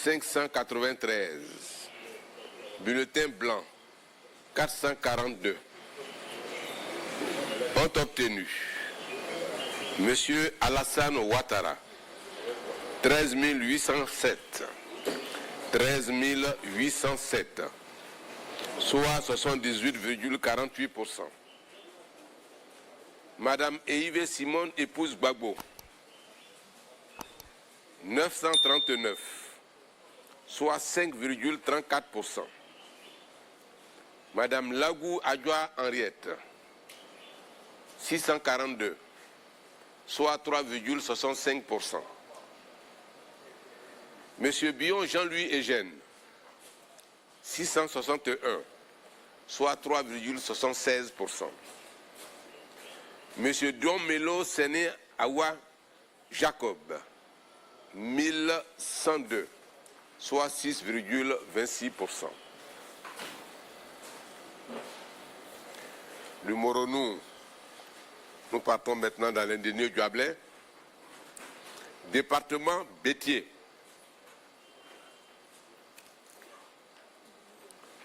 593. Bulletin blanc 442. Ont obtenu Monsieur Alassane Ouattara 13 807. 13 807, soit 78,48%. Madame Eive Simone, épouse Gbagbo, 939, soit 5,34%. Madame Lagou Adjoa Henriette, 642, soit 3,65%. Monsieur Bion Jean-Louis Eugène, 661, soit 3,76%. Monsieur Don Melo Séné Awa Jacob, 1102, soit 6,26%. Le Moronou, nous partons maintenant dans l'Indénieux du Hablais. Département Bétier.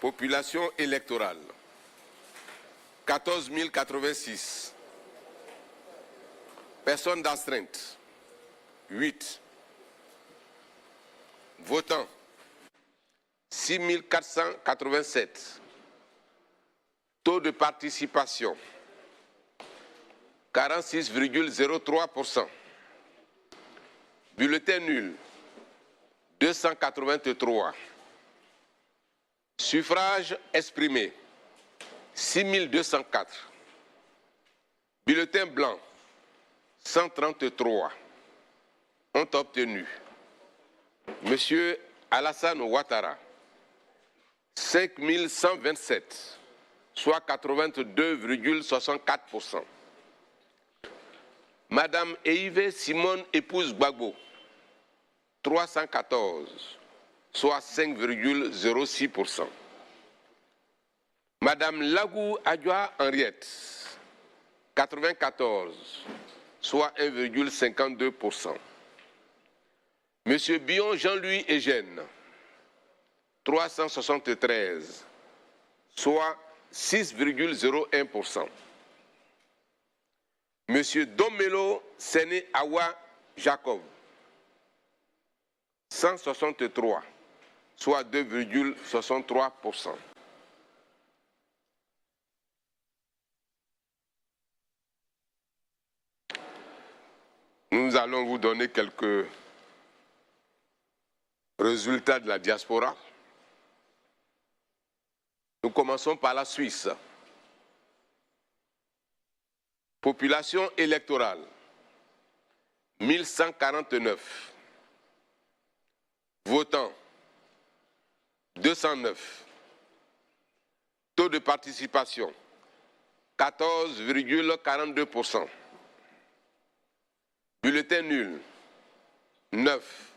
Population électorale, 14 086. Personnes d'astreinte, 8. Votants, 6 487. Taux de participation, 46,03%. Bulletin nul, 283. Suffrage exprimé, 6204. Bulletin blanc, 133. Ont obtenu Monsieur Alassane Ouattara, 5127, soit 82,64%. Madame Eive Simone, épouse Gbagbo, 314. Soit 5,06%. Madame Lagou Adjoa Henriette, 94, soit 1,52%. Monsieur Bion Jean-Louis Eugène, 373, soit 6,01%. Monsieur Domelo Séné Awa Jacob, 163. Soit 2,63%. Nous allons vous donner quelques résultats de la diaspora. Nous commençons par la Suisse. Population électorale, 1149. Votants, 209. Taux de participation, 14,42%. Bulletin nul, 9.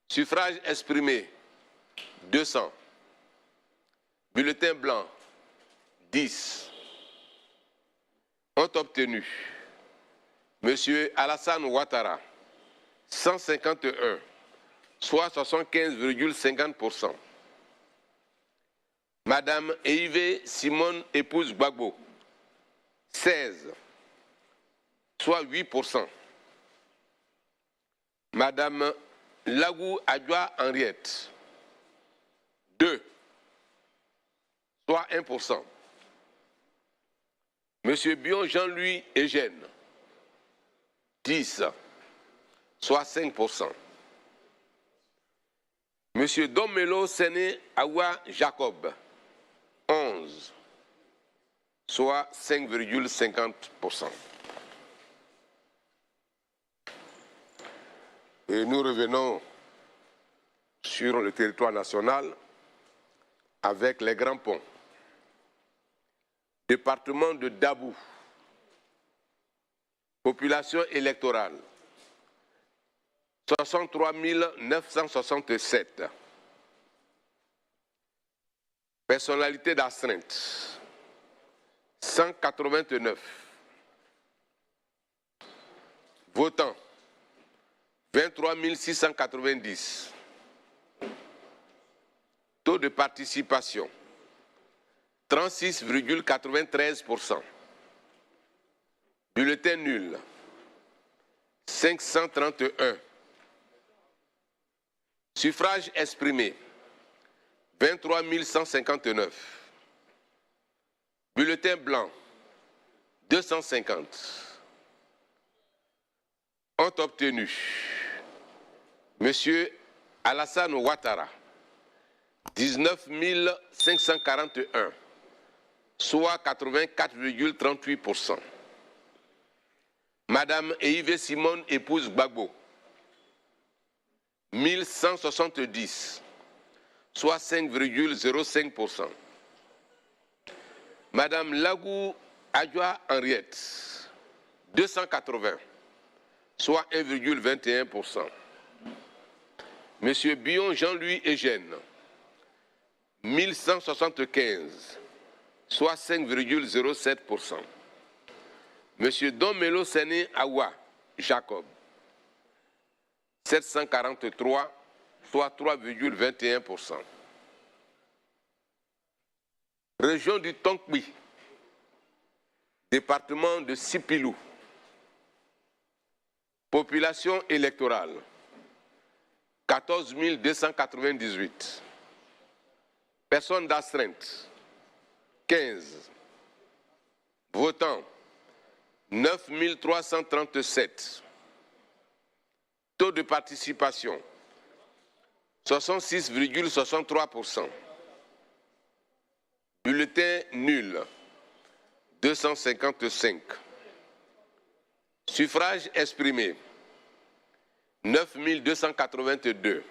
Suffrage exprimé, 200. Bulletin blanc, 10. Ont obtenu Monsieur Alassane Ouattara, 151. Soit 75,50%. Madame Eive Simone, épouse Gbagbo, 16, soit 8%. Madame Lagou Adjoa Henriette, 2, soit 1%. Monsieur Bion Jean-Louis Eugène, 10, soit 5%. Monsieur Domelo Séné Awa Jacob, 11, soit 5,50%. Et nous revenons sur le territoire national avec les grands ponts. Département de Dabou, population électorale, 63 967. Personnalité d'astreinte, 189. Votants, 23 690. Taux de participation, 36,93%. Bulletin nul, 531. Suffrage exprimé, 23 159. Bulletin blanc, 250. Ont obtenu M. Alassane Ouattara, 19 541, soit 84,38%. Madame Eive Simone, épouse Gbagbo, 1170, soit 5,05%. Madame Lagou Adjoa Henriette, 280, soit 1,21%. Monsieur Bion Jean-Louis Eugène, 1175, soit 5,07%. Monsieur Don Melo Séné Awa Jacob, 743, soit 3,21%. Région du Tonkpi, département de Sipilou. Population électorale, 14 298. Personnes d'astreinte, 15. Votants, 9 337. Taux de participation, 66,63%. Bulletin nul, 255. Suffrage exprimé, 9 282.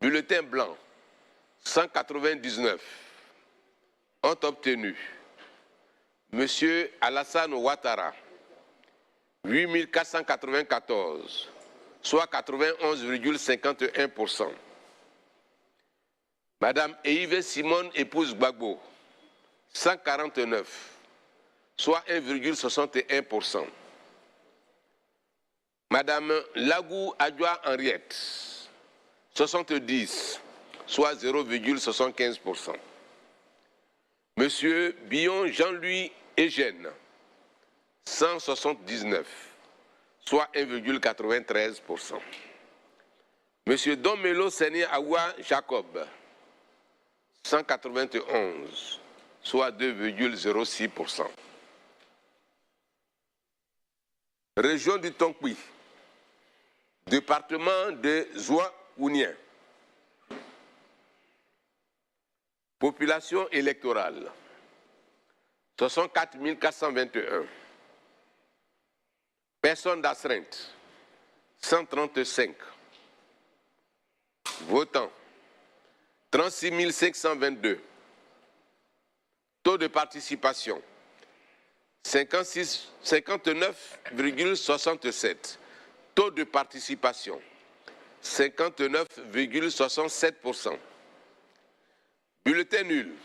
Bulletin blanc, 199. Ont obtenu M. Alassane Ouattara, 8 494, soit 91,51%. Madame Eive Simone, épouse Gbagbo, 149, soit 1,61%. Madame Lagou Adjoa Henriette, 70, soit 0,75%. Monsieur Bion Jean-Louis Eugène, 179, soit 1,93%. Monsieur Don Melo Séné Awa Jacob, 191, soit 2,06%. Région du Tonkpi, département de Zouaounien. Population électorale, 64 421. Personnes d'astreinte, 135. Votants, 36 522. Taux de participation, 59,67. Taux de participation, 59,67%. Bulletin nul,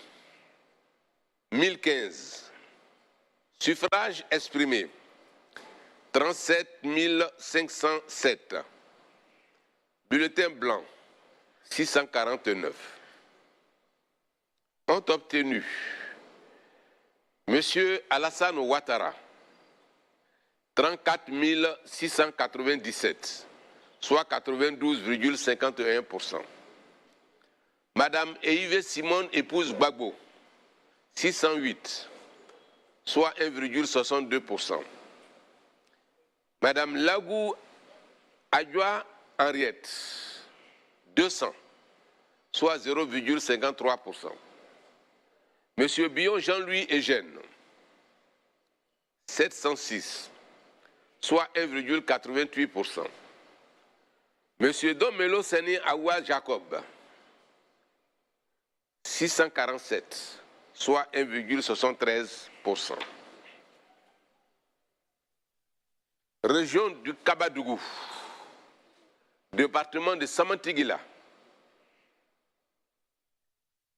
1015. Suffrage exprimé, 37 507. Bulletin blanc, 649. Ont obtenu M. Alassane Ouattara, 34 697, soit 92,51%. Madame Eive Simone, épouse Gbagbo, 608, soit 1,62%. Madame Lagou Adjoa Henriette, 200, soit 0,53%. Monsieur Bion Jean-Louis Eugène, 706, soit 1,88%. Monsieur Don Melo Séné Awa Jacob, 647, soit 1,73%. Région du Kabadougou, département de Samantigila.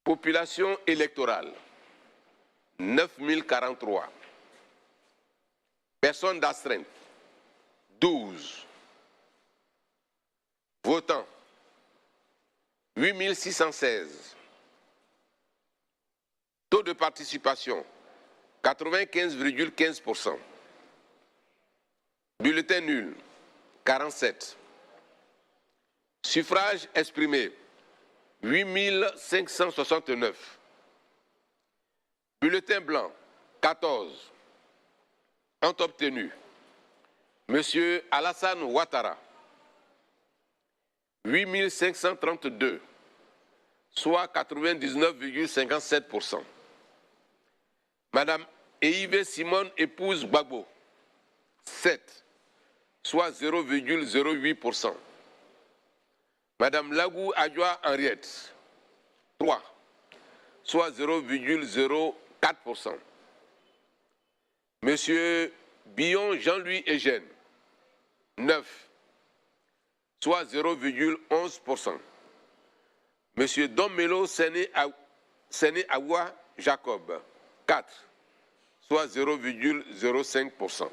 Population électorale, 9 043. Personnes d'astreinte, 12. Votants, 8616. Taux de participation, 95,15%. Bulletin nul, 47. Suffrage exprimé, 8569. Bulletin blanc, 14. Ont obtenu Monsieur Alassane Ouattara, 8532, soit 99,57%. Madame Eive Simone épouse Gbagbo, 7, soit 0,08%. Madame Lagou Adjoa Henriette, 3, soit 0,04%. Monsieur Billon Jean-Louis Eugène, 9, soit 0,11%. Monsieur Domelo Séné Awa Jacob, 4, soit 0,05%.